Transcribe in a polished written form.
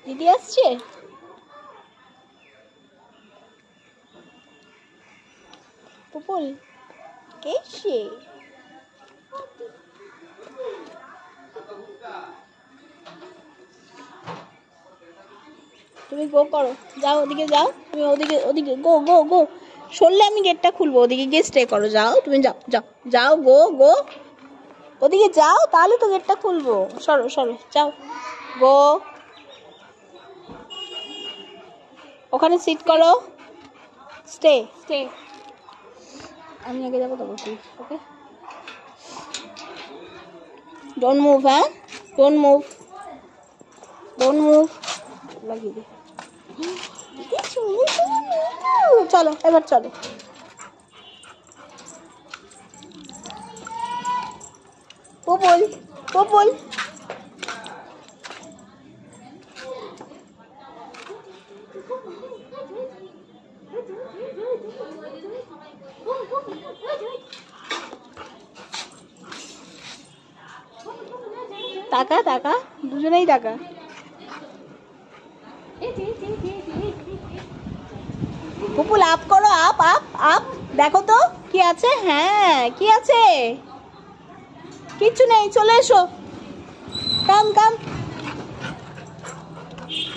দিদি আসছে? পুপুল কে সে? তুমি গো করো, যাও ওদিকে যাও, তুমি ওদিকে ওদিকে গো গো গো। সরলে আমি গেটটা খুলবো, ওদিকে গিয়ে স্টে করো, যাও তুমি, যাও যাও যাও, গো গো ওদিকে যাও, তাহলে তো গেটটা খুলবো। সরো সরো, যাও গো, ওখানে সিট করো, স্টে স্টে। আমি আগে যাবো, তবে প্লিজ, ওকে? ডোন্ট মুভ, হ্যাঁ, ডোন্ট মুভ, ডোন্ট মুভ। লাগিয়ে দে। চলো এবার চলো। পুপুল পুপুল, টাকা টাকা, দুজনেই টাকা। পুপুল আপ করো, আপ আপ আপ, দেখো তো কি আছে। হ্যাঁ কি আছে? কিচ্ছু নেই, চলে এসো, কাম কাম।